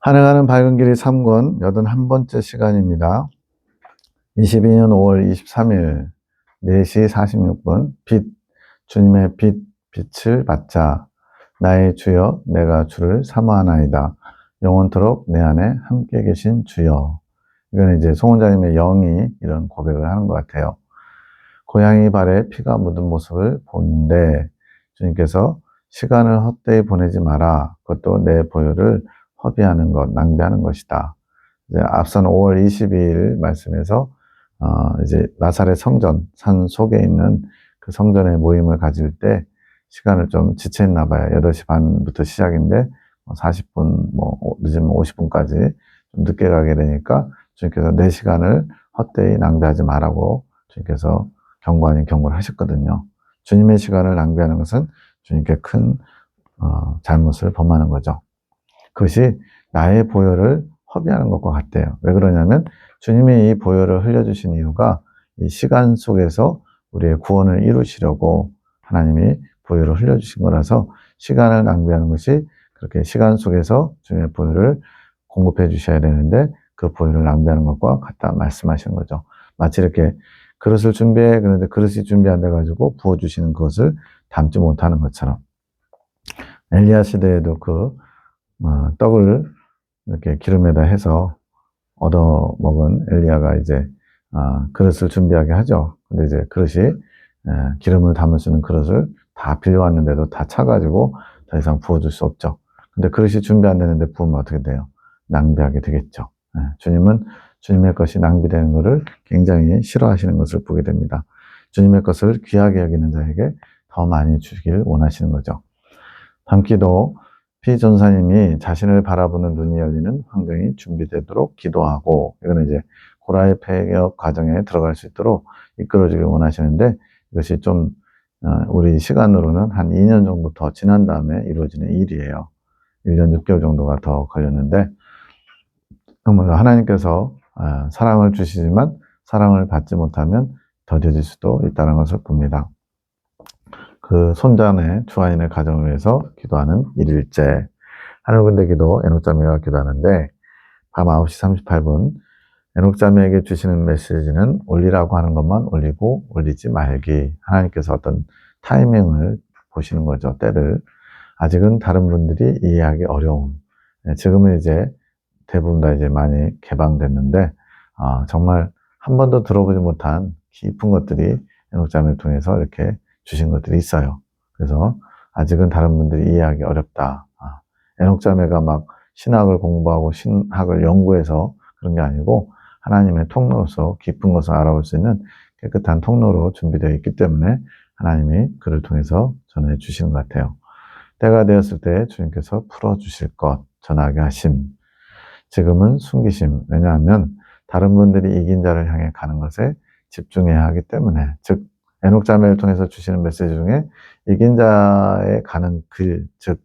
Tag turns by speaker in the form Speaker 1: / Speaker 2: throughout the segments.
Speaker 1: 한행하는 밝은 길이 3권 81번째 시간입니다. 22년 5월 23일 4시 46분 주님의 빛을 받자. 나의 주여 내가 주를 사모하나이다. 영원토록 내 안에 함께 계신 주여. 이건 이제 송원자님의 영이 이런 고백을 하는 것 같아요. 고양이 발에 피가 묻은 모습을 보는데 주님께서 시간을 헛되이 보내지 마라. 그것도 내 보혈을 허비하는 것, 낭비하는 것이다. 이제 앞선 5월 22일 말씀에서 이제 나사렛 성전 산 속에 있는 그 성전의 모임을 가질 때 시간을 좀 지체했나 봐요. 8시 반부터 시작인데 40분, 늦으면 50분까지 좀 늦게 가게 되니까 주님께서 내 시간을 헛되이 낭비하지 말라고 주님께서 경고 아닌 경고를 하셨거든요. 주님의 시간을 낭비하는 것은 주님께 큰 잘못을 범하는 거죠. 그것이 나의 보혈을 허비하는 것과 같대요. 왜 그러냐면 주님이 이 보혈을 흘려주신 이유가 이 시간 속에서 우리의 구원을 이루시려고 하나님이 보혈을 흘려주신 거라서 시간을 낭비하는 것이 그렇게 시간 속에서 주님의 보혈을 공급해 주셔야 되는데 그 보혈을 낭비하는 것과 같다 말씀하시는 거죠. 마치 이렇게 그릇을 준비해 그런데 그릇이 준비 안 돼가지고 부어주시는 그것을 담지 못하는 것처럼 엘리야 시대에도 떡을 이렇게 기름에다 해서 얻어 먹은 엘리야가 이제 그릇을 준비하게 하죠. 근데 이제 그릇이 기름을 담을 수 있는 그릇을 다 빌려왔는데도 다 차가지고 더 이상 부어줄 수 없죠. 근데 그릇이 준비 안 되는데 부으면 어떻게 돼요? 낭비하게 되겠죠. 주님은 주님의 것이 낭비되는 것을 굉장히 싫어하시는 것을 보게 됩니다. 주님의 것을 귀하게 여기는 자에게 더 많이 주길 원하시는 거죠. 밤기도 피전사님이 자신을 바라보는 눈이 열리는 환경이 준비되도록 기도하고, 이거는 이제 고라의 폐역 과정에 들어갈 수 있도록 이끌어주길 원하시는데, 이것이 좀 우리 시간으로는 한 2년 정도 더 지난 다음에 이루어지는 일이에요. 1년 6개월 정도가 더 걸렸는데, 하나님께서 사랑을 주시지만 사랑을 받지 못하면 더뎌질 수도 있다는 것을 봅니다. 그 손자의 주한인의 가정을 위해서 기도하는 1일째 하늘군대 기도 에녹자매가 기도하는데 밤 9시 38분 에녹자매에게 주시는 메시지는 올리라고 하는 것만 올리고 올리지 말기. 하나님께서 어떤 타이밍을 보시는 거죠. 때를. 아직은 다른 분들이 이해하기 어려운. 지금은 이제 대부분 다 이제 많이 개방됐는데 정말 한 번도 들어보지 못한 깊은 것들이 에녹자매를 통해서 이렇게 주신 것들이 있어요. 그래서 아직은 다른 분들이 이해하기 어렵다. 에녹자매가 막 신학을 공부하고 신학을 연구해서 그런 게 아니고 하나님의 통로로서 깊은 것을 알아볼 수 있는 깨끗한 통로로 준비되어 있기 때문에 하나님이 그를 통해서 전해 주시는 것 같아요. 때가 되었을 때 주님께서 풀어주실 것 전하게 하심. 지금은 숨기심. 왜냐하면 다른 분들이 이긴 자를 향해 가는 것에 집중해야 하기 때문에, 즉 에녹자매를 통해서 주시는 메시지 중에 이긴 자에 가는 길, 즉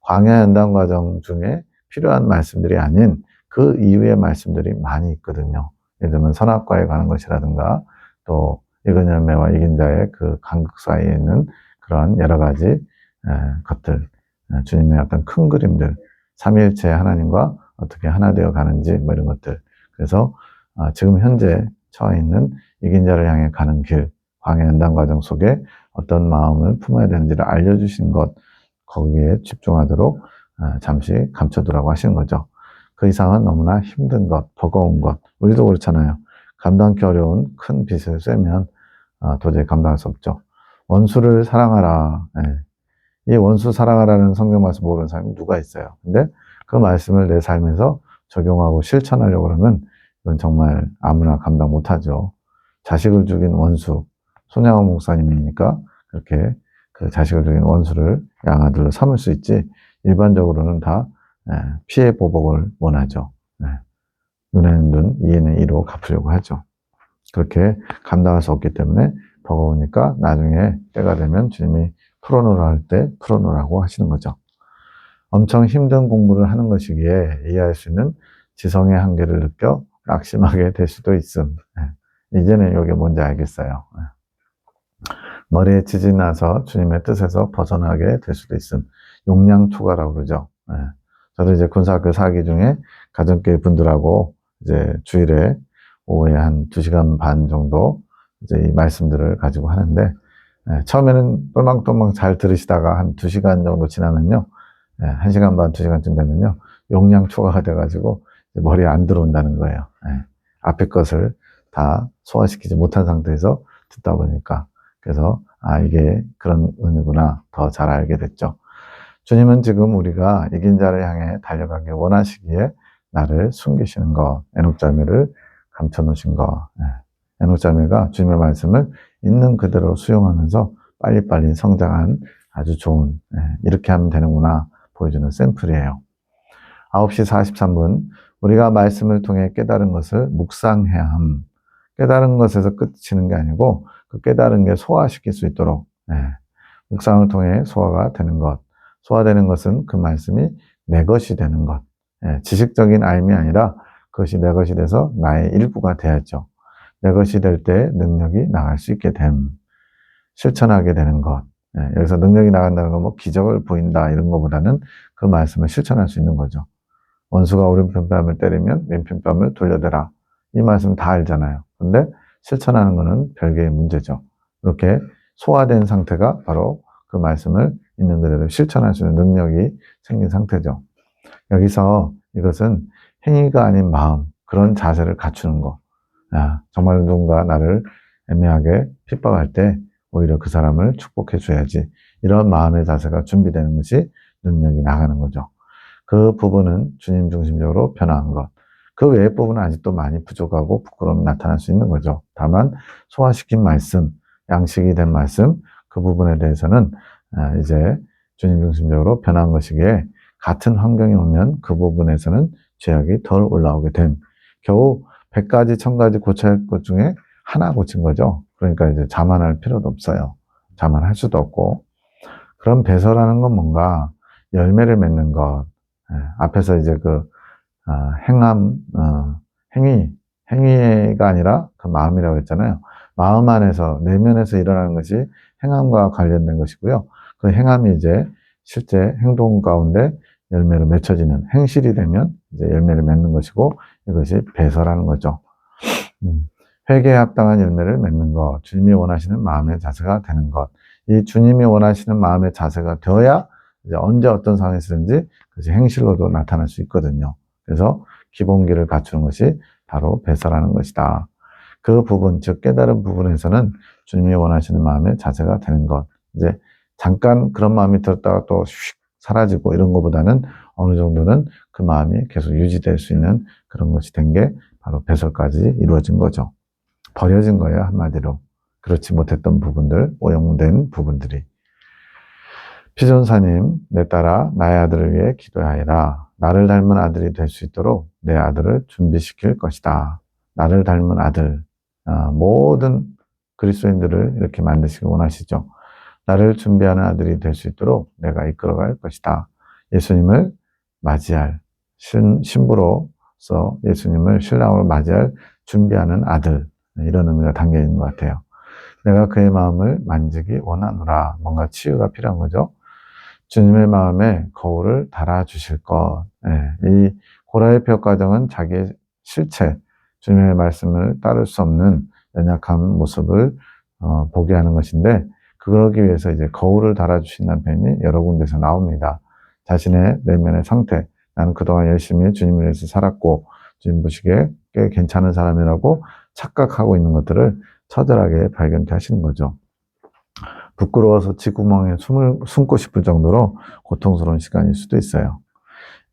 Speaker 1: 광야 연단 과정 중에 필요한 말씀들이 아닌 그 이후의 말씀들이 많이 있거든요. 예를 들면 선악과에 가는 것이라든가 또 이근 열매와 이긴 자의 그 간극 사이에 있는 그런 여러 가지 것들, 주님의 어떤 큰 그림들, 삼위일체 하나님과 어떻게 하나 되어 가는지 이런 것들. 그래서 지금 현재 처해 있는 이긴 자를 향해 가는 길, 광야 연단 과정 속에 어떤 마음을 품어야 되는지를 알려주신 것, 거기에 집중하도록 잠시 감춰두라고 하시는 거죠. 그 이상은 너무나 힘든 것, 버거운 것, 우리도 그렇잖아요. 감당하기 어려운 큰 빚을 쇠면 도저히 감당할 수 없죠. 원수를 사랑하라. 이 원수 사랑하라는 성경 말씀 모르는 사람이 누가 있어요. 근데 그 말씀을 내 삶에서 적용하고 실천하려고 그러면 이건 정말 아무나 감당 못하죠. 자식을 죽인 원수, 손양원 목사님이니까 그렇게 그 자식을 죽인 원수를 양아들로 삼을 수 있지, 일반적으로는 다 피해 보복을 원하죠. 눈에는 눈, 이에는 이로 갚으려고 하죠. 그렇게 감당할 수 없기 때문에 버거우니까 나중에 때가 되면 주님이 풀어놓으라 할 때 풀어놓으라고 하시는 거죠. 엄청 힘든 공부를 하는 것이기에 이해할 수 있는 지성의 한계를 느껴 낙심하게 될 수도 있음. 이제는 이게 뭔지 알겠어요. 머리에 지진이 나서 주님의 뜻에서 벗어나게 될 수도 있음. 용량초가라고 그러죠. 저도 이제 군사학교 4기 중에 가정교회 분들하고 이제 주일에 오후에 한 2시간 반 정도 이제 이 말씀들을 가지고 하는데, 처음에는 똘망똘망 잘 들으시다가 한 2시간 정도 지나면요, 1시간 반, 2시간쯤 되면요, 용량 초과가 돼가지고 머리에 안 들어온다는 거예요. 앞에 것을 다 소화시키지 못한 상태에서 듣다 보니까. 그래서, 이게 그런 의미구나. 더 잘 알게 됐죠. 주님은 지금 우리가 이긴 자를 향해 달려가길 원하시기에 나를 숨기시는 것, 에녹자매를 감춰놓으신 것. 에녹자매가 주님의 말씀을 있는 그대로 수용하면서 빨리빨리 성장한 아주 좋은, 이렇게 하면 되는구나 보여주는 샘플이에요. 9시 43분, 우리가 말씀을 통해 깨달은 것을 묵상해야 함. 깨달은 것에서 끝이는 게 아니고 그 깨달은 게 소화시킬 수 있도록, 묵상을 통해 소화가 되는 것. 소화되는 것은 그 말씀이 내 것이 되는 것. 지식적인 알미 아니라 그것이 내 것이 돼서 나의 일부가 되었죠. 내 것이 될 때 능력이 나갈 수 있게 됨. 실천하게 되는 것. 여기서 능력이 나간다는 건 뭐 기적을 보인다 이런 것보다는 그 말씀을 실천할 수 있는 거죠. 원수가 오른편 뺨을 때리면 왼편 뺨을 돌려대라. 이 말씀 다 알잖아요. 근데 실천하는 것은 별개의 문제죠. 이렇게 소화된 상태가 바로 그 말씀을 있는 그대로 실천할 수 있는 능력이 생긴 상태죠. 여기서 이것은 행위가 아닌 마음, 그런 자세를 갖추는 거. 정말 누군가 나를 애매하게 핍박할 때 오히려 그 사람을 축복해 줘야지. 이런 마음의 자세가 준비되는 것이 능력이 나가는 거죠. 그 부분은 주님 중심적으로 변화한 것. 그 외의 부분은 아직도 많이 부족하고 부끄러움이 나타날 수 있는 거죠. 다만 소화시킨 말씀, 양식이 된 말씀, 그 부분에 대해서는 이제 주님 중심적으로 변한 것이기에 같은 환경이 오면 그 부분에서는 죄악이 덜 올라오게 됨. 겨우 100가지, 1000가지 고쳐야 할 것 중에 하나 고친 거죠. 그러니까 이제 자만할 필요도 없어요. 자만할 수도 없고. 그럼 배설하는 건 뭔가 열매를 맺는 것. 앞에서 이제 행함, 행위가 아니라 그 마음이라고 했잖아요. 마음 안에서, 내면에서 일어나는 것이 행함과 관련된 것이고요. 그 행함이 이제 실제 행동 가운데 열매를 맺혀지는 행실이 되면 이제 열매를 맺는 것이고 이것이 배설하는 거죠. 회개에 합당한 열매를 맺는 것, 주님이 원하시는 마음의 자세가 되는 것. 이 주님이 원하시는 마음의 자세가 되어야 이제 언제 어떤 상황에서든지 그것이 행실로도 나타날 수 있거든요. 그래서 기본기를 갖추는 것이 바로 배설하는 것이다. 그 부분, 즉 깨달은 부분에서는 주님이 원하시는 마음의 자세가 되는 것. 이제 잠깐 그런 마음이 들었다가 또 휙 사라지고 이런 것보다는 어느 정도는 그 마음이 계속 유지될 수 있는 그런 것이 된 게 바로 배설까지 이루어진 거죠. 버려진 거예요, 한마디로. 그렇지 못했던 부분들, 오염된 부분들이. 피전사님, 내 딸아 나의 아들을 위해 기도하여라. 나를 닮은 아들이 될 수 있도록 내 아들을 준비시킬 것이다. 나를 닮은 아들. 모든 그리스도인들을 이렇게 만드시기 원하시죠. 나를 준비하는 아들이 될 수 있도록 내가 이끌어갈 것이다. 예수님을 맞이할, 신부로서 예수님을 신랑으로 맞이할 준비하는 아들. 이런 의미가 담겨 있는 것 같아요. 내가 그의 마음을 만지기 원하노라. 뭔가 치유가 필요한 거죠. 주님의 마음에 거울을 달아주실 것. 이 고라의 표 과정은 자기의 실체, 주님의 말씀을 따를 수 없는 연약한 모습을 보게 하는 것인데, 그러기 위해서 이제 거울을 달아주신다는 표현이 여러 군데서 나옵니다. 자신의 내면의 상태, 나는 그동안 열심히 주님을 위해서 살았고, 주님 보시기에 꽤 괜찮은 사람이라고 착각하고 있는 것들을 처절하게 발견케 하시는 거죠. 부끄러워서 쥐구멍에 숨고 싶을 정도로 고통스러운 시간일 수도 있어요.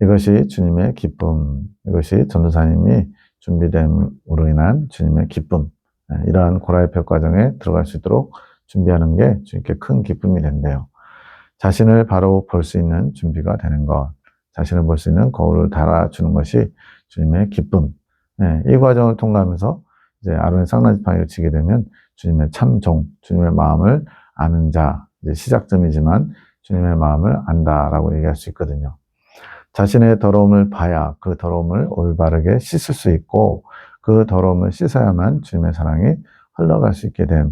Speaker 1: 이것이 주님의 기쁨, 이것이 전도사님이 준비됨으로 인한 주님의 기쁨, 이러한 고라의 표 과정에 들어갈 수 있도록 준비하는 게 주님께 큰 기쁨이 된대요. 자신을 바로 볼 수 있는 준비가 되는 것, 자신을 볼 수 있는 거울을 달아주는 것이 주님의 기쁨. 이 과정을 통과하면서 이제 아론의 쌍나지팡이를 치게 되면 주님의 참종, 주님의 마음을 아는 자, 이제 시작점이지만 주님의 마음을 안다라고 얘기할 수 있거든요. 자신의 더러움을 봐야 그 더러움을 올바르게 씻을 수 있고 그 더러움을 씻어야만 주님의 사랑이 흘러갈 수 있게 됨.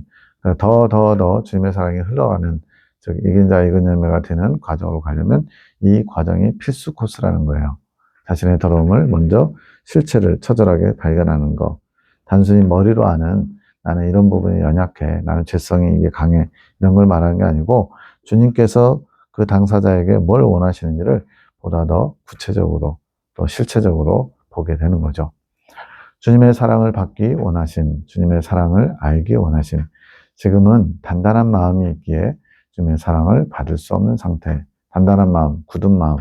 Speaker 1: 더 주님의 사랑이 흘러가는, 즉 이긴 자 이긴 열매가 되는 과정으로 가려면 이 과정이 필수 코스라는 거예요. 자신의 더러움을 먼저 실체를 처절하게 발견하는 거. 단순히 머리로 아는 나는 이런 부분이 연약해, 나는 죄성이 이게 강해, 이런 걸 말하는 게 아니고 주님께서 그 당사자에게 뭘 원하시는지를 보다 더 구체적으로 또 실체적으로 보게 되는 거죠. 주님의 사랑을 받기 원하심, 주님의 사랑을 알기 원하심. 지금은 단단한 마음이 있기에 주님의 사랑을 받을 수 없는 상태. 단단한 마음, 굳은 마음.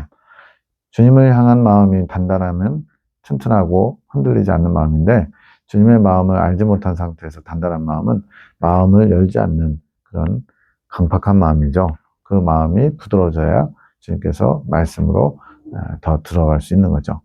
Speaker 1: 주님을 향한 마음이 단단하면 튼튼하고 흔들리지 않는 마음인데 주님의 마음을 알지 못한 상태에서 단단한 마음은 마음을 열지 않는 그런 강팍한 마음이죠. 그 마음이 부드러워져야 주님께서 말씀으로 더 들어갈 수 있는 거죠.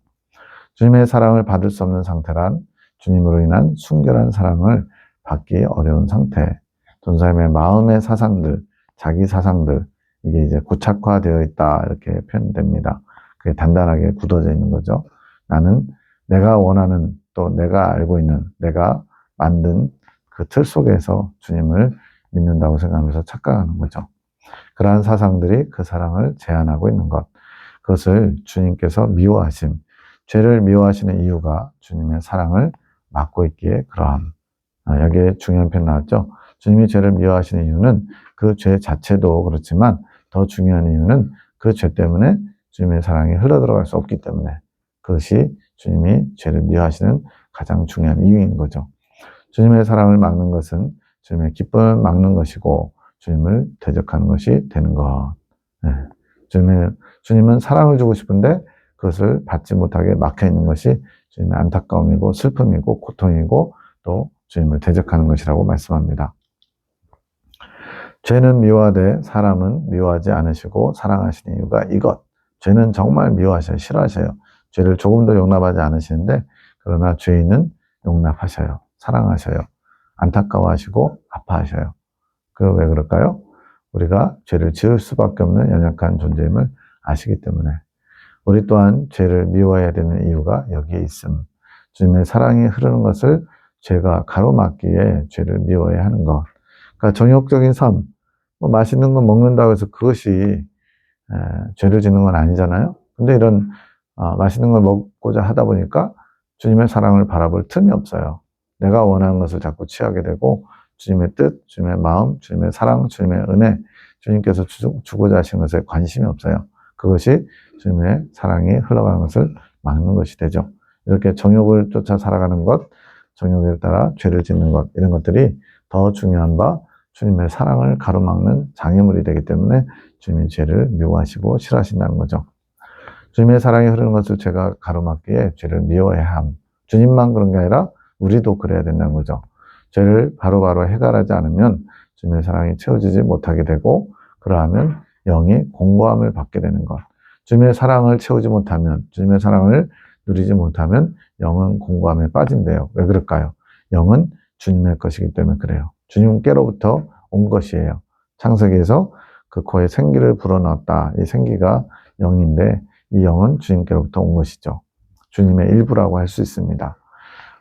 Speaker 1: 주님의 사랑을 받을 수 없는 상태란 주님으로 인한 순결한 사랑을 받기 어려운 상태. 전사님의 마음의 사상들, 자기 사상들, 이게 이제 고착화되어 있다 이렇게 표현됩니다. 그게 단단하게 굳어져 있는 거죠. 나는 내가 원하는 또 내가 알고 있는 내가 만든 그 틀 속에서 주님을 믿는다고 생각하면서 착각하는 거죠. 그러한 사상들이 그 사랑을 제한하고 있는 것. 그것을 주님께서 미워하심, 죄를 미워하시는 이유가 주님의 사랑을 막고 있기에 그러함. 여기에 중요한 표현 나왔죠. 주님이 죄를 미워하시는 이유는 그 죄 자체도 그렇지만 더 중요한 이유는 그 죄 때문에 주님의 사랑이 흘러들어갈 수 없기 때문에 그것이 주님이 죄를 미워하시는 가장 중요한 이유인 거죠. 주님의 사랑을 막는 것은 주님의 기쁨을 막는 것이고 주님을 대적하는 것이 되는 것. 네. 주님은 사랑을 주고 싶은데 그것을 받지 못하게 막혀 있는 것이 주님의 안타까움이고 슬픔이고 고통이고 또 주님을 대적하는 것이라고 말씀합니다. 죄는 미워하되 사람은 미워하지 않으시고 사랑하시는 이유가 이것. 죄는 정말 미워하셔요. 싫어하셔요. 죄를 조금도 용납하지 않으시는데 그러나 죄인은 용납하셔요. 사랑하셔요. 안타까워하시고 아파하셔요. 그 왜 그럴까요? 우리가 죄를 지을 수밖에 없는 연약한 존재임을 아시기 때문에. 우리 또한 죄를 미워해야 되는 이유가 여기에 있음. 주님의 사랑이 흐르는 것을 죄가 가로막기에 죄를 미워해야 하는 것. 그러니까 정욕적인 삶, 뭐 맛있는 거 먹는다고 해서 그것이 죄를 짓는 건 아니잖아요. 근데 이런 맛있는 걸 먹고자 하다 보니까 주님의 사랑을 바라볼 틈이 없어요. 내가 원하는 것을 자꾸 취하게 되고 주님의 뜻, 주님의 마음, 주님의 사랑, 주님의 은혜, 주님께서 주고자 하신 것에 관심이 없어요. 그것이 주님의 사랑이 흘러가는 것을 막는 것이 되죠. 이렇게 정욕을 쫓아 살아가는 것, 정욕에 따라 죄를 짓는 것, 이런 것들이 더 중요한 바 주님의 사랑을 가로막는 장애물이 되기 때문에 주님이 죄를 미워하시고 싫어하신다는 거죠. 주님의 사랑이 흐르는 것을 죄가 가로막기에 죄를 미워해야 함. 주님만 그런 게 아니라 우리도 그래야 된다는 거죠. 죄를 바로바로 해결하지 않으면 주님의 사랑이 채워지지 못하게 되고 그러하면 영이 공고함을 받게 되는 것. 주님의 사랑을 채우지 못하면, 주님의 사랑을 누리지 못하면 영은 공고함에 빠진대요. 왜 그럴까요? 영은 주님의 것이기 때문에 그래요. 주님께로부터 온 것이에요. 창세기에서 그 코에 생기를 불어넣었다. 이 생기가 영인데 이 영은 주님께로부터 온 것이죠. 주님의 일부라고 할 수 있습니다.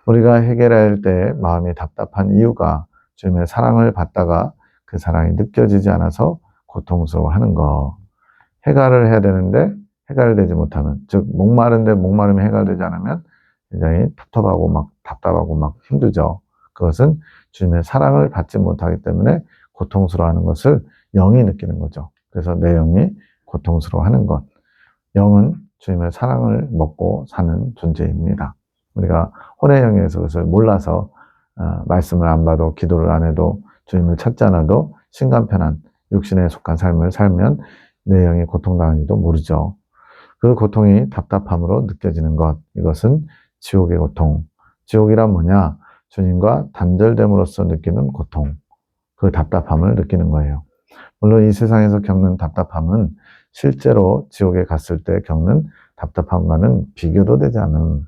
Speaker 1: 우리가 해결할 때 마음이 답답한 이유가 주님의 사랑을 받다가 그 사랑이 느껴지지 않아서 고통스러워하는 거. 해결을 해야 되는데 해결되지 못하면, 즉 목마른데 목마름이 해결되지 않으면 굉장히 텁텁하고 막 답답하고 막 힘들죠. 그것은 주님의 사랑을 받지 못하기 때문에 고통스러워하는 것을 영이 느끼는 거죠. 그래서 내 영이 고통스러워하는 것. 영은 주님의 사랑을 먹고 사는 존재입니다. 우리가 혼의 영역에서 그것을 몰라서 말씀을 안 봐도 기도를 안 해도 주님을 찾지 않아도 심간편한 육신에 속한 삶을 살면 내 영이 고통당하는지도 모르죠. 그 고통이 답답함으로 느껴지는 것, 이것은 지옥의 고통. 지옥이란 뭐냐? 주님과 단절됨으로써 느끼는 고통, 그 답답함을 느끼는 거예요. 물론 이 세상에서 겪는 답답함은 실제로 지옥에 갔을 때 겪는 답답함과는 비교도 되지 않은,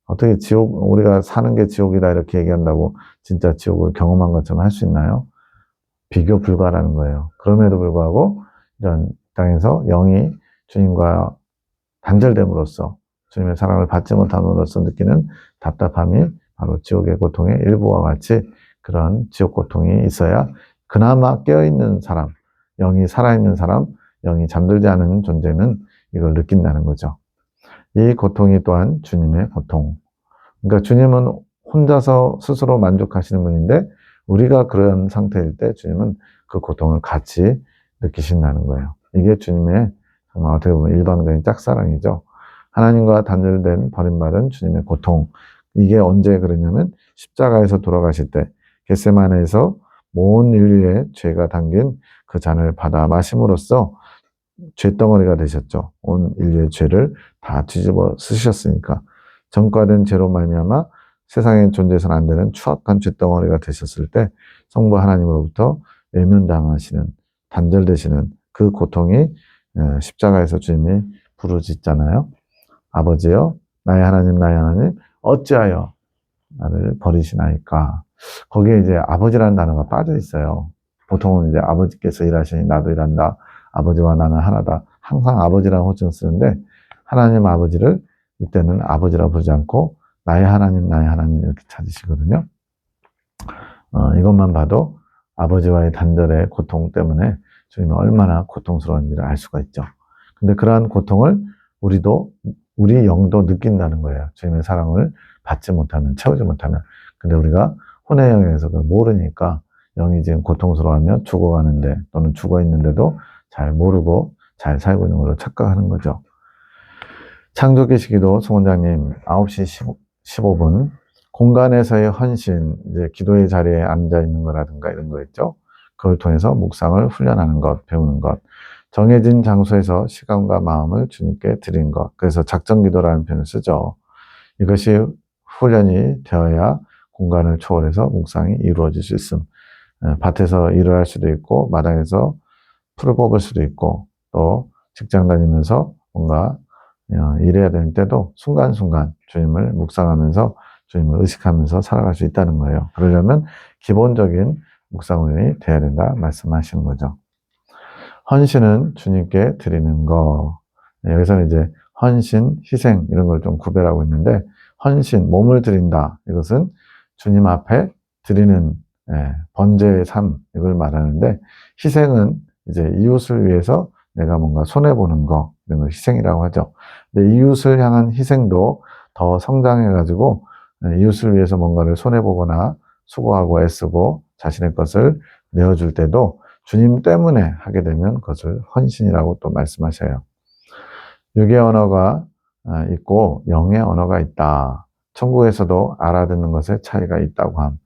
Speaker 1: 어떻게 우리가 사는 게 지옥이다 이렇게 얘기한다고 진짜 지옥을 경험한 것처럼 할 수 있나요? 비교 불가라는 거예요. 그럼에도 불구하고 이런 땅에서 영이 주님과 단절됨으로써 주님의 사랑을 받지 못함으로써 느끼는 답답함이 바로 지옥의 고통의 일부와 같이 그런 지옥 고통이 있어야 그나마 깨어있는 사람, 영이 살아있는 사람, 영이 잠들지 않은 존재는 이걸 느낀다는 거죠. 이 고통이 또한 주님의 고통. 그러니까 주님은 혼자서 스스로 만족하시는 분인데 우리가 그런 상태일 때 주님은 그 고통을 같이 느끼신다는 거예요. 이게 주님의 정말 어떻게 보면 일방적인 짝사랑이죠. 하나님과 단절된 버림받은 주님의 고통. 이게 언제 그러냐면 십자가에서 돌아가실 때 겟세마네에서 온 인류의 죄가 담긴 그 잔을 받아 마심으로써 죄덩어리가 되셨죠. 온 인류의 죄를 다 뒤집어 쓰셨으니까. 전과된 죄로 말미암아 세상에 존재해서는 안 되는 추악한 죄덩어리가 되셨을 때 성부 하나님으로부터 외면당하시는, 단절되시는 그 고통이 십자가에서 주님이 부르짖잖아요. 아버지여, 나의 하나님, 어찌하여 나를 버리시나이까. 거기에 이제 아버지라는 단어가 빠져 있어요. 보통은 이제 아버지께서 일하시니 나도 일한다. 아버지와 나는 하나다. 항상 아버지라는 호칭을 쓰는데 하나님 아버지를 이때는 아버지라 부르지 않고 나의 하나님 이렇게 찾으시거든요. 이것만 봐도 아버지와의 단절의 고통 때문에 주님이 얼마나 고통스러운지를 알 수가 있죠. 근데 그러한 고통을 우리 영도 느낀다는 거예요. 주님의 사랑을 받지 못하면, 채우지 못하면. 근데 우리가 혼의 영에서 그걸 모르니까 영이 지금 고통스러워하며 죽어가는데 또는 죽어 있는데도 잘 모르고 잘 살고 있는 걸로 착각하는 거죠. 창조기 시기도 송원장님 9시 15분 공간에서의 헌신, 이제 기도의 자리에 앉아 있는 거라든가 이런 거 있죠. 그걸 통해서 묵상을 훈련하는 것, 배우는 것. 정해진 장소에서 시간과 마음을 주님께 드리는 것. 그래서 작정기도라는 표현을 쓰죠. 이것이 훈련이 되어야 공간을 초월해서 묵상이 이루어질 수 있음. 밭에서 일을 할 수도 있고 마당에서 풀을 뽑을 수도 있고 또 직장 다니면서 뭔가 일해야 되는 때도 순간순간 주님을 묵상하면서 주님을 의식하면서 살아갈 수 있다는 거예요. 그러려면 기본적인 묵상 훈련이 돼야 된다 말씀하시는 거죠. 헌신은 주님께 드리는 거. 여기서는 이제 헌신, 희생 이런 걸 좀 구별하고 있는데 헌신, 몸을 드린다. 이것은 주님 앞에 드리는 번제의 삶 이걸 말하는데 희생은 이제 이웃을 위해서 내가 뭔가 손해보는 거 이런 걸 희생이라고 하죠. 근데 이웃을 향한 희생도 더 성장해가지고 이웃을 위해서 뭔가를 손해보거나 수고하고 애쓰고 자신의 것을 내어줄 때도 주님 때문에 하게 되면 그것을 헌신이라고 또 말씀하셔요. 육의 언어가 있고 영의 언어가 있다. 천국에서도 알아듣는 것에 차이가 있다고 함.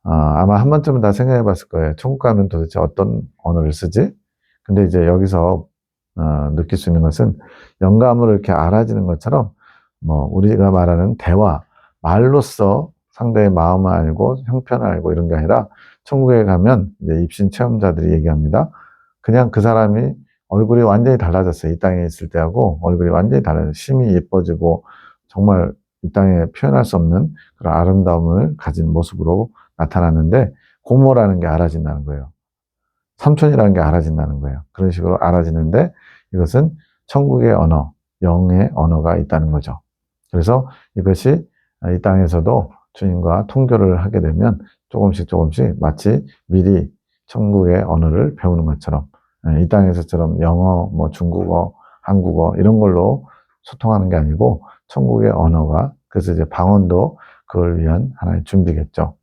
Speaker 1: 아마 한 번쯤은 다 생각해 봤을 거예요. 천국 가면 도대체 어떤 언어를 쓰지? 근데 이제 여기서 느낄 수 있는 것은 영감으로 이렇게 알아지는 것처럼 뭐 우리가 말하는 대화, 말로써 상대의 마음을 알고 형편을 알고 이런 게 아니라 천국에 가면 이제 입신 체험자들이 얘기합니다. 그냥 그 사람이 얼굴이 완전히 달라졌어요. 이 땅에 있을 때하고 얼굴이 완전히 달라져요. 심이 예뻐지고 정말 이 땅에 표현할 수 없는 그런 아름다움을 가진 모습으로 나타났는데 고모라는 게 알아진다는 거예요. 삼촌이라는 게 알아진다는 거예요. 그런 식으로 알아지는데 이것은 천국의 언어, 영의 언어가 있다는 거죠. 그래서 이것이 이 땅에서도 주님과 통교를 하게 되면 조금씩 마치 미리 천국의 언어를 배우는 것처럼 이 땅에서처럼 영어, 뭐 중국어, 한국어 이런 걸로 소통하는 게 아니고 천국의 언어가 그래서 이제 방언도 그걸 위한 하나의 준비겠죠.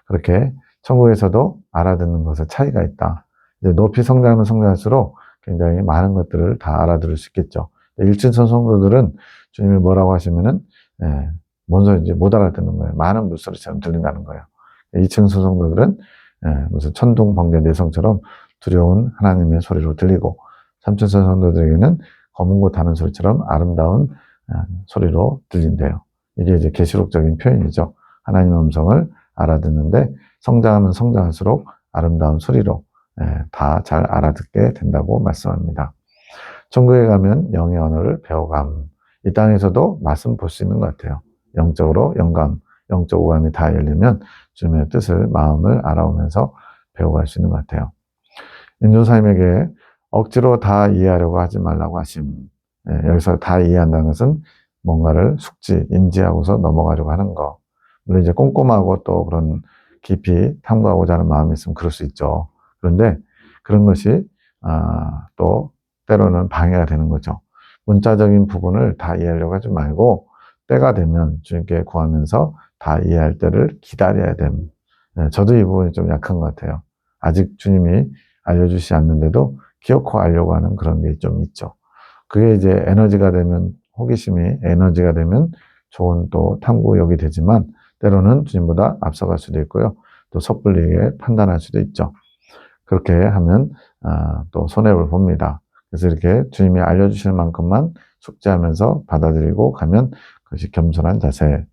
Speaker 1: 그렇게 천국에서도 알아듣는 것에 차이가 있다. 이제 높이 성장하면 성장할수록 굉장히 많은 것들을 다 알아들을 수 있겠죠. 일진선 성도들은 주님이 뭐라고 하시면은 뭔 소리인지 못 알아듣는 거예요. 많은 물소리처럼 들린다는 거예요. 2층 성도들은 무슨 천둥 번개 내성처럼 두려운 하나님의 소리로 들리고 3층 성도들에게는 검은 고 타는 소리처럼 아름다운 소리로 들린대요. 이게 이제 계시록적인 표현이죠. 하나님의 음성을 알아듣는데 성장하면 성장할수록 아름다운 소리로 다 잘 알아듣게 된다고 말씀합니다. 천국에 가면 영의 언어를 배워감. 이 땅에서도 맛은 볼 수 있는 것 같아요. 영적으로 영감, 영적 오감이 다 열리면 주님의 뜻을, 마음을 알아오면서 배워갈 수 있는 것 같아요. 인조사님에게 억지로 다 이해하려고 하지 말라고 하심. 여기서 다 이해한다는 것은 뭔가를 숙지, 인지하고서 넘어가려고 하는 거. 물론 이제 꼼꼼하고 또 그런 깊이 탐구하고자 하는 마음이 있으면 그럴 수 있죠. 그런데 그런 것이 또 때로는 방해가 되는 거죠. 문자적인 부분을 다 이해하려고 하지 말고 때가 되면 주님께 구하면서 다 이해할 때를 기다려야 됩니다. 저도 이 부분이 좀 약한 것 같아요. 아직 주님이 알려주시지 않는데도 기어코 알려고 하는 그런 게 좀 있죠. 그게 이제 에너지가 되면, 호기심이 에너지가 되면 좋은 또 탐구욕이 되지만 때로는 주님보다 앞서갈 수도 있고요. 또 섣불리게 판단할 수도 있죠. 그렇게 하면 또 손해를 봅니다. 그래서 이렇게 주님이 알려주시는 만큼만 숙지하면서 받아들이고 가면 그것이 겸손한 자세.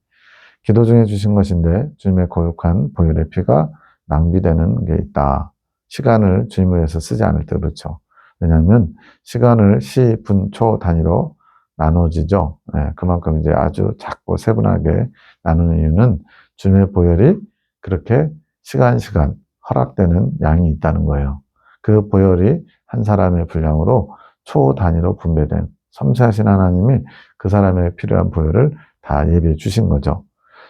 Speaker 1: 기도 중에 주신 것인데 주님의 거룩한 보혈의 피가 낭비되는 게 있다. 시간을 주님을 위해서 쓰지 않을 때 그렇죠. 왜냐하면 시간을 시, 분, 초 단위로 나눠지죠. 그만큼 이제 아주 작고 세분하게 나누는 이유는 주님의 보혈이 그렇게 시간 허락되는 양이 있다는 거예요. 그 보혈이 한 사람의 분량으로 초 단위로 분배된 섬세하신 하나님이 그 사람의 필요한 보혈을 다 예비해 주신 거죠.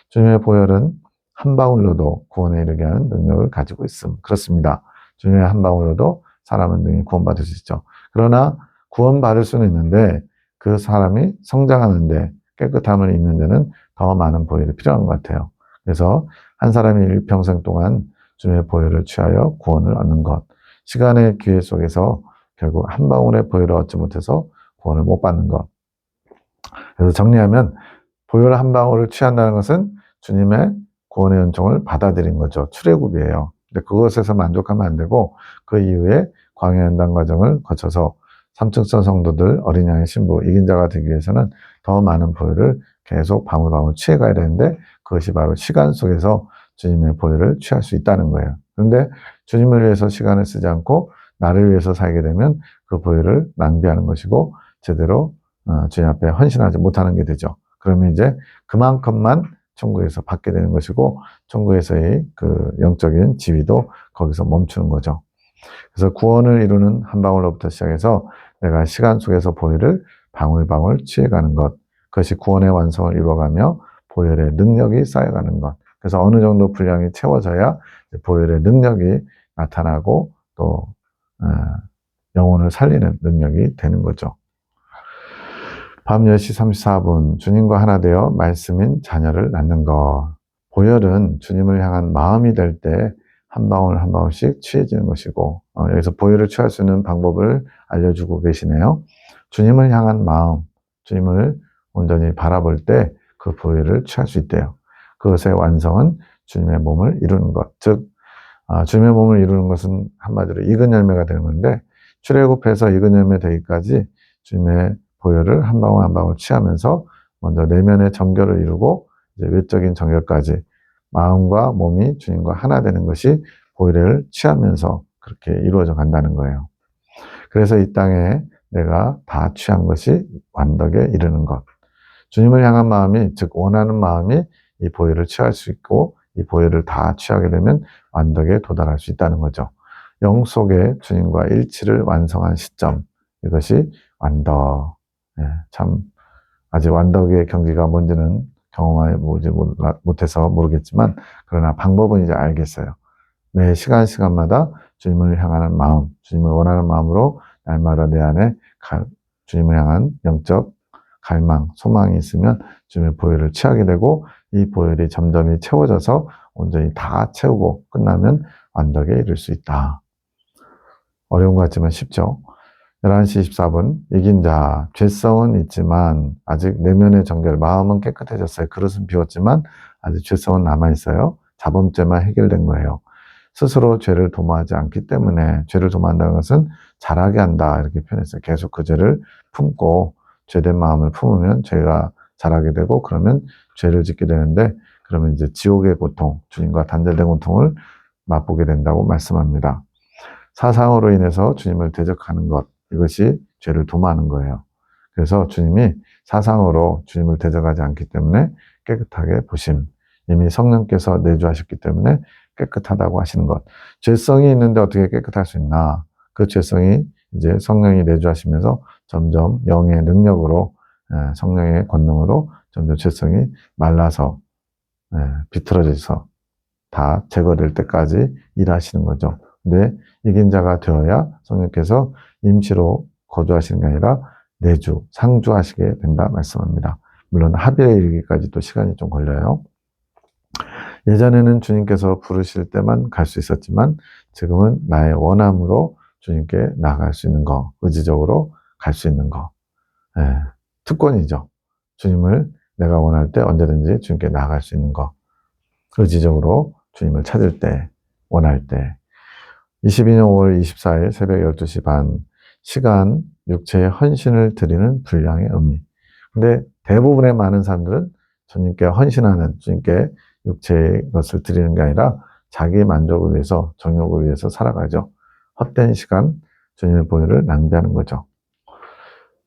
Speaker 1: 주님의 보혈은 한 방울로도 구원에 이르게 하는 능력을 가지고 있습니다. 그렇습니다. 주님의 한 방울로도 사람은 능히 구원받을 수 있죠. 그러나 구원받을 수는 있는데 그 사람이 성장하는데 깨끗함을 입는 데는 더 많은 보혈이 필요한 것 같아요. 그래서 한 사람이 일평생 동안 주님의 보혈을 취하여 구원을 얻는 것. 시간의 기회 속에서 결국 한 방울의 보혈을 얻지 못해서 구원을 못 받는 것. 그래서 정리하면 보혈 한 방울을 취한다는 것은 주님의 구원의 은총을 받아들인 거죠. 출애굽이에요. 근데 그것에서 만족하면 안 되고 그 이후에 광야 연단 과정을 거쳐서 삼층선 성도들, 어린 양의 신부, 이긴 자가 되기 위해서는 더 많은 보혈을 계속 방울방울 취해가야 되는데 그것이 바로 시간 속에서 주님의 보혈을 취할 수 있다는 거예요. 그런데 주님을 위해서 시간을 쓰지 않고 나를 위해서 살게 되면 그 보혈을 낭비하는 것이고 제대로 주님 앞에 헌신하지 못하는 게 되죠. 그러면 이제 그만큼만 천국에서 받게 되는 것이고 천국에서의 그 영적인 지위도 거기서 멈추는 거죠. 그래서 구원을 이루는 한 방울로부터 시작해서 내가 시간 속에서 보혈을 방울방울 취해가는 것, 그것이 구원의 완성을 이루어가며 보혈의 능력이 쌓여가는 것. 그래서 어느 정도 분량이 채워져야 보혈의 능력이 나타나고 또 영혼을 살리는 능력이 되는 거죠. 밤 10시 34분 주님과 하나 되어 말씀인 자녀를 낳는 것. 보혈은 주님을 향한 마음이 될 때 한 방울 한 방울씩 취해지는 것이고 여기서 보혈을 취할 수 있는 방법을 알려주고 계시네요. 주님을 향한 마음, 주님을 온전히 바라볼 때 그 보혈을 취할 수 있대요. 그것의 완성은 주님의 몸을 이루는 것. 즉 주님의 몸을 이루는 것은 한마디로 익은 열매가 되는 건데 출애굽해서 익은 열매 되기까지 주님의 보혈을 한 방울 한 방울 취하면서 먼저 내면의 정결을 이루고 이제 외적인 정결까지 마음과 몸이 주님과 하나 되는 것이 보혈을 취하면서 그렇게 이루어져 간다는 거예요. 그래서 이 땅에 내가 다 취한 것이 완덕에 이르는 것. 주님을 향한 마음이, 즉 원하는 마음이 이 보혈을 취할 수 있고 이 보혈을 다 취하게 되면 완덕에 도달할 수 있다는 거죠. 영 속에 주님과 일치를 완성한 시점, 이것이 완덕. 참 아직 완덕의 경지가 뭔지는 경험해 보지 못해서 모르겠지만 그러나 방법은 이제 알겠어요. 매 시간마다 주님을 향하는 마음, 주님을 원하는 마음으로 날마다 내 안에 주님을 향한 영적 갈망, 소망이 있으면 주님의 보혈을 취하게 되고 이 보혈이 점점 채워져서 온전히 다 채우고 끝나면 완덕에 이를 수 있다. 어려운 것 같지만 쉽죠. 11시 24분 이긴 자, 죄성은 있지만 아직 내면의 정결, 마음은 깨끗해졌어요. 그릇은 비웠지만 아직 죄성은 남아있어요. 자범죄만 해결된 거예요. 스스로 죄를 도모하지 않기 때문에 죄를 도모한다는 것은 잘하게 한다 이렇게 표현했어요. 계속 그 죄를 품고 죄된 마음을 품으면 죄가 잘하게 되고 그러면 죄를 짓게 되는데 그러면 이제 지옥의 고통, 주님과 단절된 고통을 맛보게 된다고 말씀합니다. 사상으로 인해서 주님을 대적하는 것, 이것이 죄를 도모하는 거예요. 그래서 주님이 사상으로 주님을 대적하지 않기 때문에 깨끗하게 보심, 이미 성령께서 내주하셨기 때문에 깨끗하다고 하시는 것. 죄성이 있는데 어떻게 깨끗할 수 있나? 그 죄성이 이제 성령이 내주하시면서 점점 영의 능력으로, 성령의 권능으로 점점 죄성이 말라서 비틀어져서 다 제거될 때까지 일하시는 거죠. 근데 이긴 자가 되어야 성령께서 임시로 거주하시는 게 아니라 내주, 상주하시게 된다 말씀합니다. 물론 합일에 이르기까지 또 시간이 좀 걸려요. 예전에는 주님께서 부르실 때만 갈 수 있었지만 지금은 나의 원함으로 주님께 나아갈 수 있는 거, 의지적으로 갈 수 있는 거. 특권이죠. 주님을 내가 원할 때 언제든지 주님께 나아갈 수 있는 거. 의지적으로 주님을 찾을 때, 원할 때. 22년 5월 24일 새벽 12시 반, 시간, 육체의 헌신을 드리는 분량의 의미. 근데 대부분의 많은 사람들은 주님께 헌신하는, 주님께 육체의 것을 드리는 게 아니라 자기 만족을 위해서, 정욕을 위해서 살아가죠. 헛된 시간, 주님의 보혈을 낭비하는 거죠.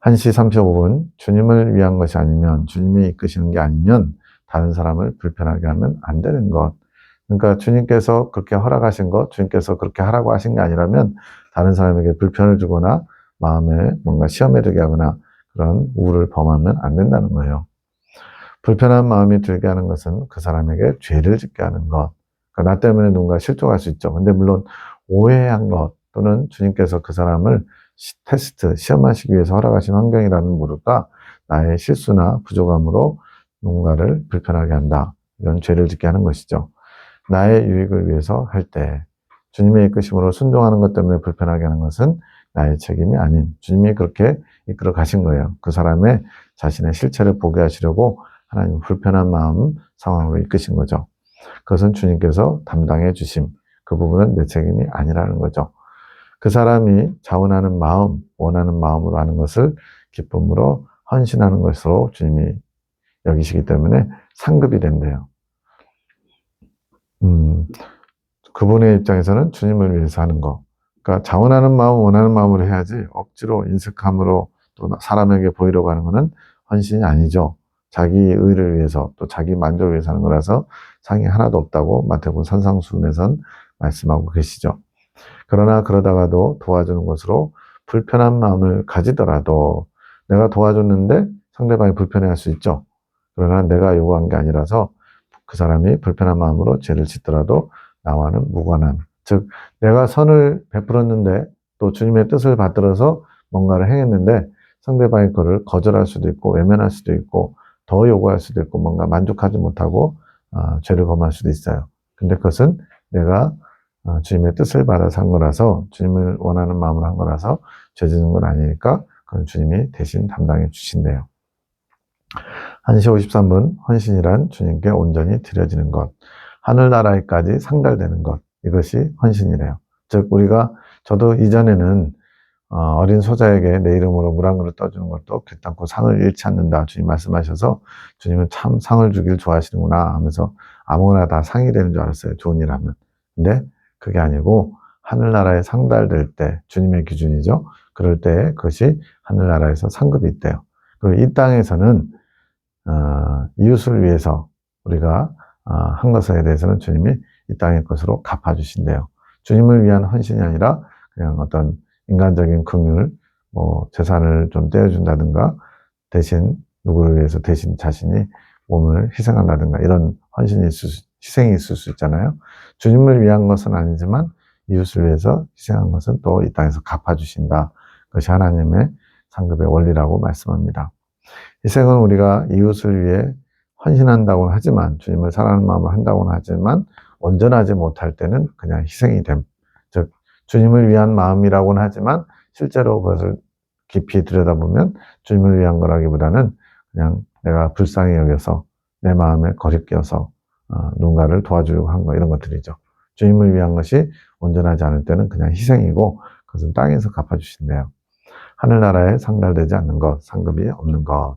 Speaker 1: 1시 35분, 주님을 위한 것이 아니면, 주님이 이끄시는 게 아니면 다른 사람을 불편하게 하면 안 되는 것. 그러니까 주님께서 그렇게 허락하신 것, 주님께서 그렇게 하라고 하신 게 아니라면 다른 사람에게 불편을 주거나 마음에 뭔가 시험에 들게 하거나 그런 우를 범하면 안 된다는 거예요. 불편한 마음이 들게 하는 것은 그 사람에게 죄를 짓게 하는 것. 그러니까 나 때문에 누군가 실족할 수 있죠. 근데 물론 오해한 것 또는 주님께서 그 사람을 테스트, 시험하시기 위해서 허락하신 환경이라는 모르가 나의 실수나 부족함으로 누군가를 불편하게 한다. 이런 죄를 짓게 하는 것이죠. 나의 유익을 위해서 할 때 주님의 이끄심으로 순종하는 것 때문에 불편하게 하는 것은 나의 책임이 아닌 주님이 그렇게 이끌어 가신 거예요. 그 사람의 자신의 실체를 보게 하시려고 하나님 불편한 마음 상황으로 이끄신 거죠. 그것은 주님께서 담당해 주심. 그 부분은 내 책임이 아니라는 거죠. 그 사람이 자원하는 마음, 원하는 마음으로 하는 것을 기쁨으로 헌신하는 것으로 주님이 여기시기 때문에 상급이 된대요. 그분의 입장에서는 주님을 위해서 하는 거. 그러니까 자원하는 마음, 원하는 마음으로 해야지 억지로 인색함으로 또 사람에게 보이려고 하는 것은 헌신이 아니죠. 자기 의를 위해서 또 자기 만족을 위해서 하는 거라서 상이 하나도 없다고 마태복음 산상수훈에선 말씀하고 계시죠. 그러나 그러다가도 도와주는 것으로 불편한 마음을 가지더라도 내가 도와줬는데 상대방이 불편해할 수 있죠. 그러나 내가 요구한 게 아니라서 그 사람이 불편한 마음으로 죄를 짓더라도 나와는 무관한. 즉 내가 선을 베풀었는데 또 주님의 뜻을 받들어서 뭔가를 행했는데 상대방이 그걸 거절할 수도 있고 외면할 수도 있고 더 요구할 수도 있고 뭔가 만족하지 못하고 죄를 범할 수도 있어요. 근데 그것은 내가 주님의 뜻을 받아서 한 거라서 주님을 원하는 마음으로 한 거라서 죄 짓는 건 아니니까 그건 주님이 대신 담당해 주신대요. 1시 53분 헌신이란 주님께 온전히 드려지는 것, 하늘나라에까지 상달되는 것, 이것이 헌신이래요. 즉 우리가 저도 이전에는 어린 소자에게 내 이름으로 물 한 그릇 떠주는 것도 결단코 상을 잃지 않는다 주님 말씀하셔서 주님은 참 상을 주길 좋아하시는구나 하면서 아무거나 다 상이 되는 줄 알았어요. 좋은 일 하면. 근데 그게 아니고 하늘나라에 상달될 때 주님의 기준이죠. 그럴 때 그것이 하늘나라에서 상급이 있대요. 그리고 이 땅에서는 이웃을 위해서 우리가 한 것에 대해서는 주님이 이 땅의 것으로 갚아주신대요. 주님을 위한 헌신이 아니라 그냥 어떤 인간적인 긍휼, 뭐 재산을 좀 떼어준다든가 대신 누구를 위해서 대신 자신이 몸을 희생한다든가 이런 헌신이 희생이 있을 수 있잖아요. 주님을 위한 것은 아니지만 이웃을 위해서 희생한 것은 또 이 땅에서 갚아주신다. 그것이 하나님의 상급의 원리라고 말씀합니다. 희생은 우리가 이웃을 위해 헌신한다고는 하지만 주님을 사랑하는 마음을 한다고는 하지만 온전하지 못할 때는 그냥 희생이 됨. 즉 주님을 위한 마음이라고는 하지만 실제로 그것을 깊이 들여다보면 주님을 위한 거라기보다는 그냥 내가 불쌍히 여겨서 내 마음에 거리끼어서 누군가를 도와주려고 한 거 이런 것들이죠. 주님을 위한 것이 온전하지 않을 때는 그냥 희생이고 그것은 땅에서 갚아주신대요. 하늘나라에 상달되지 않는 것, 상급이 없는 것.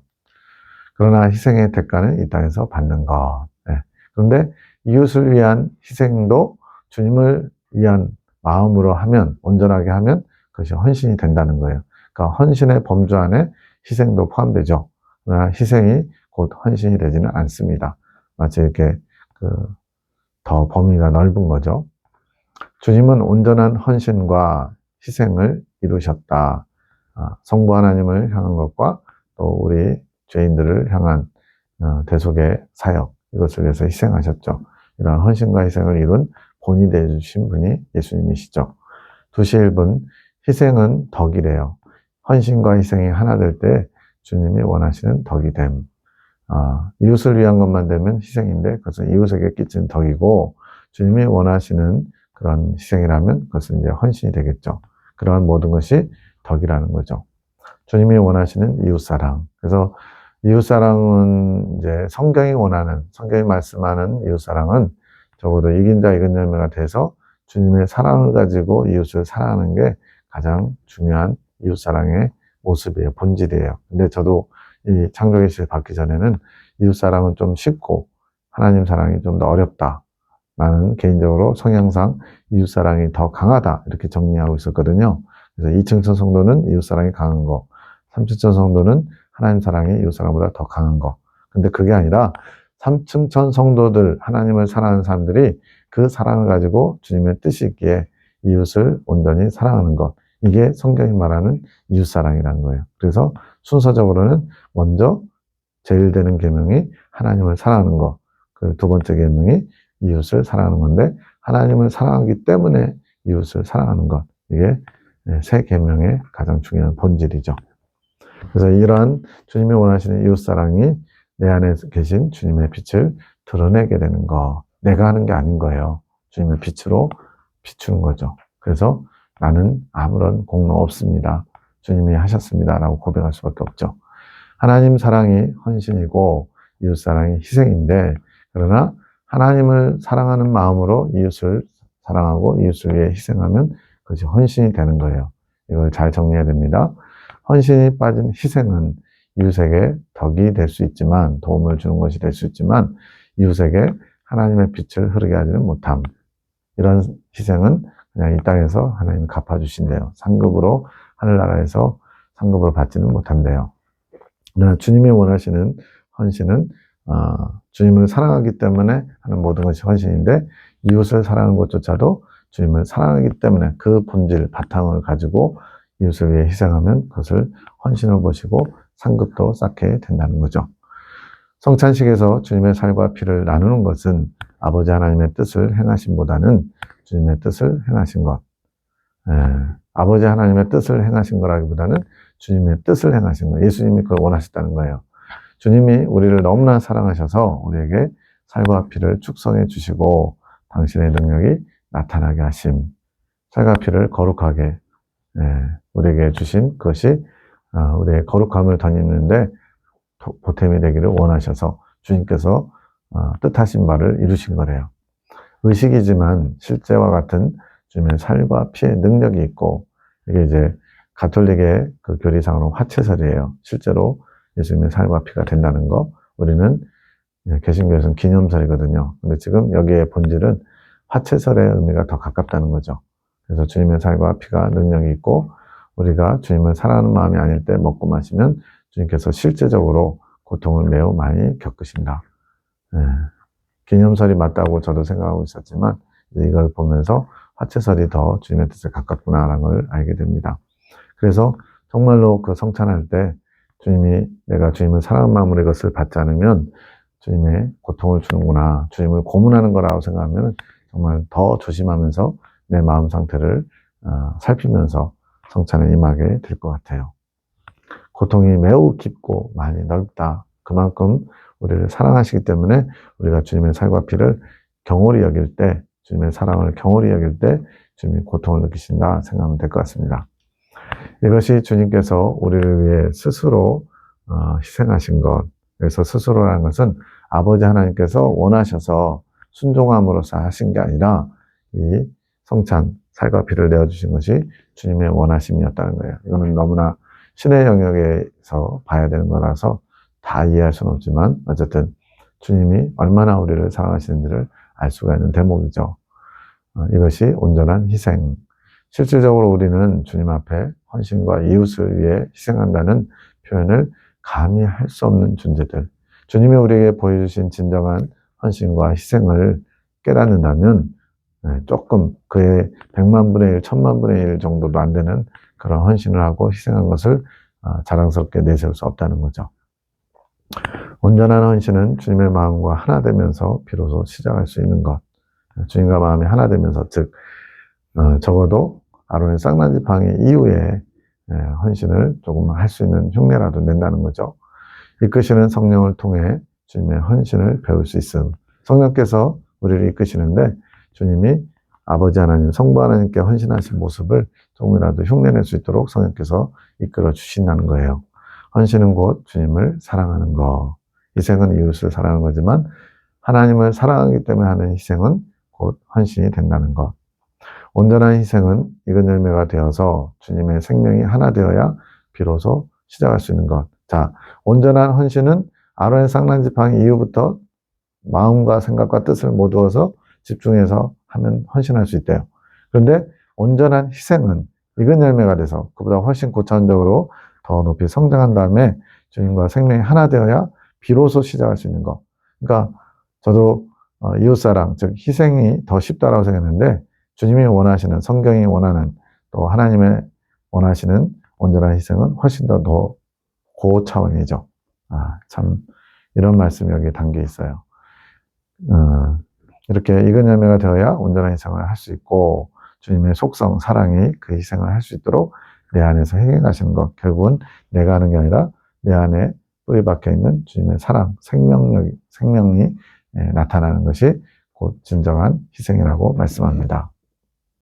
Speaker 1: 그러나 희생의 대가는 이 땅에서 받는 것. 네. 그런데 이웃을 위한 희생도 주님을 위한 마음으로 하면, 온전하게 하면 그것이 헌신이 된다는 거예요. 그러니까 헌신의 범주 안에 희생도 포함되죠. 그러나 희생이 곧 헌신이 되지는 않습니다. 마치 이렇게 더 범위가 넓은 거죠. 주님은 온전한 헌신과 희생을 이루셨다. 성부 하나님을 향한 것과 또 우리 죄인들을 향한 대속의 사역, 이것을 위해서 희생하셨죠. 이러한 헌신과 희생을 이룬 본이 되어주신 분이 예수님이시죠. 2시 1분, 희생은 덕이래요. 헌신과 희생이 하나 될 때 주님이 원하시는 덕이 됨. 이웃을 위한 것만 되면 희생인데 그것은 이웃에게 끼치는 덕이고 주님이 원하시는 그런 희생이라면 그것은 이제 헌신이 되겠죠. 그러한 모든 것이 덕이라는 거죠. 주님이 원하시는 이웃사랑. 그래서 이웃사랑은 이제 성경이 말씀하는 이웃사랑은 적어도 이긴 자 이긴 열매가 돼서 주님의 사랑을 가지고 이웃을 사랑하는 게 가장 중요한 이웃사랑의 모습이에요. 본질이에요. 근데 저도 이 창조의 시를 받기 전에는 이웃사랑은 좀 쉽고 하나님 사랑이 좀 더 어렵다. 나는 개인적으로 성향상 이웃사랑이 더 강하다. 이렇게 정리하고 있었거든요. 그래서 2층천 성도는 이웃사랑이 강한 거, 3층천 성도는 하나님 사랑이 이웃사랑보다 더 강한 거. 근데 그게 아니라 3층천 성도들, 하나님을 사랑하는 사람들이 그 사랑을 가지고 주님의 뜻이 있기에 이웃을 온전히 사랑하는 것. 이게 성경이 말하는 이웃사랑이라는 거예요. 그래서 순서적으로는 먼저 제일 되는 계명이 하나님을 사랑하는 것. 그 두 번째 계명이 이웃을 사랑하는 건데 하나님을 사랑하기 때문에 이웃을 사랑하는 것. 이게 세 계명의 가장 중요한 본질이죠. 그래서 이러한 주님이 원하시는 이웃사랑이 내 안에 계신 주님의 빛을 드러내게 되는 거. 내가 하는 게 아닌 거예요. 주님의 빛으로 비추는 거죠. 그래서 나는 아무런 공로 없습니다. 주님이 하셨습니다. 라고 고백할 수밖에 없죠. 하나님 사랑이 헌신이고 이웃 사랑이 희생인데 그러나 하나님을 사랑하는 마음으로 이웃을 사랑하고 이웃을 위해 희생하면 그것이 헌신이 되는 거예요. 이걸 잘 정리해야 됩니다. 헌신이 빠진 희생은 이웃에게 덕이 될 수 있지만 도움을 주는 것이 될 수 있지만 이웃에게 하나님의 빛을 흐르게 하지는 못함. 이런 희생은 그냥 이 땅에서 하나님이 갚아주신대요. 상급으로 하늘나라에서 상급으로 받지는 못한대요. 그러나 주님이 원하시는 헌신은 주님을 사랑하기 때문에 하는 모든 것이 헌신인데 이웃을 사랑하는 것조차도 주님을 사랑하기 때문에 그 본질, 바탕을 가지고 이웃을 위해 희생하면 그것을 헌신을 보시고 상급도 쌓게 된다는 거죠. 성찬식에서 주님의 살과 피를 나누는 것은 아버지 하나님의 뜻을 행하심보다는 주님의 뜻을 행하신 것. 아버지 하나님의 뜻을 행하신 거라기보다는 주님의 뜻을 행하신 것. 예수님이 그걸 원하셨다는 거예요. 주님이 우리를 너무나 사랑하셔서 우리에게 살과 피를 축성해 주시고 당신의 능력이 나타나게 하심. 살과 피를 거룩하게 우리에게 주신 그것이 우리의 거룩함을 덧입는데 보탬이 되기를 원하셔서 주님께서 뜻하신 바를 이루신 거래요. 의식이지만 실제와 같은 주님의 살과 피의 능력이 있고 이게 이제 가톨릭의 그 교리상으로 화채설이에요. 실제로 예수님의 살과 피가 된다는 거. 우리는 개신교에서는 기념설이거든요. 근데 지금 여기에 본질은 화채설의 의미가 더 가깝다는 거죠. 그래서 주님의 살과 피가 능력이 있고 우리가 주님을 사랑하는 마음이 아닐 때 먹고 마시면 주님께서 실제적으로 고통을 매우 많이 겪으신다. 기념설이 맞다고 저도 생각하고 있었지만 이걸 보면서 화채설이 더 주님의 뜻에 가깝구나라는 걸 알게 됩니다. 그래서 정말로 그 성찬할 때 주님이 내가 주님을 사랑하는 마음으로 이것을 받지 않으면 주님의 고통을 주는구나, 주님을 고문하는 거라고 생각하면 정말 더 조심하면서 내 마음 상태를 살피면서 성찬에 임하게 될 것 같아요. 고통이 매우 깊고 많이 넓다. 그만큼 우리를 사랑하시기 때문에 우리가 주님의 살과 피를 경홀히 여길 때, 주님의 사랑을 경홀히 여길 때 주님이 고통을 느끼신다 생각하면 될 것 같습니다. 이것이 주님께서 우리를 위해 스스로 희생하신 것. 그래서 스스로라는 것은 아버지 하나님께서 원하셔서 순종함으로써 하신 게 아니라 이 성찬, 살과 피를 내어주신 것이 주님의 원하심이었다는 거예요. 이거는 너무나 신의 영역에서 봐야 되는 거라서 다 이해할 수는 없지만 어쨌든 주님이 얼마나 우리를 사랑하시는지를 알 수가 있는 대목이죠. 이것이 온전한 희생. 실질적으로 우리는 주님 앞에 헌신과 이웃을 위해 희생한다는 표현을 감히 할 수 없는 존재들. 주님이 우리에게 보여주신 진정한 헌신과 희생을 깨닫는다면 조금 그의 100만 분의 1, 1000만 분의 1 정도도 안 되는 그런 헌신을 하고 희생한 것을 자랑스럽게 내세울 수 없다는 거죠. 온전한 헌신은 주님의 마음과 하나 되면서 비로소 시작할 수 있는 것. 주님과 마음이 하나 되면서 즉 적어도 아론의 쌍난 지팡이 이후에 헌신을 조금 할 수 있는 흉내라도 낸다는 거죠. 이끄시는 성령을 통해 주님의 헌신을 배울 수 있음. 성령께서 우리를 이끄시는데 주님이 아버지 하나님, 성부 하나님께 헌신하신 모습을 조금이라도 흉내낼 수 있도록 성령께서 이끌어 주신다는 거예요. 헌신은 곧 주님을 사랑하는 것. 희생은 이웃을 사랑하는 거지만 하나님을 사랑하기 때문에 하는 희생은 곧 헌신이 된다는 것. 온전한 희생은 익은 열매가 되어서 주님의 생명이 하나 되어야 비로소 시작할 수 있는 것. 자, 온전한 헌신은 아론의 상란지팡이 이후부터 마음과 생각과 뜻을 모두어서 집중해서 하면 헌신할 수 있대요. 그런데 온전한 희생은 익은 열매가 돼서 그보다 훨씬 고차원적으로 더 높이 성장한 다음에 주님과 생명이 하나 되어야 비로소 시작할 수 있는 것. 그러니까 저도 이웃사랑, 즉 희생이 더 쉽다라고 생각했는데 주님이 원하시는, 성경이 원하는, 또 하나님의 원하시는 온전한 희생은 훨씬 더 고차원이죠. 참 이런 말씀이 여기 담겨 있어요. 이렇게 익은 열매가 되어야 온전한 희생을 할 수 있고 주님의 속성, 사랑이 그 희생을 할 수 있도록 내 안에서 행해가시는 것. 결국은 내가 하는 게 아니라 내 안에 뿌리 박혀 있는 주님의 사랑, 생명이 나타나는 것이 곧 진정한 희생이라고 말씀합니다.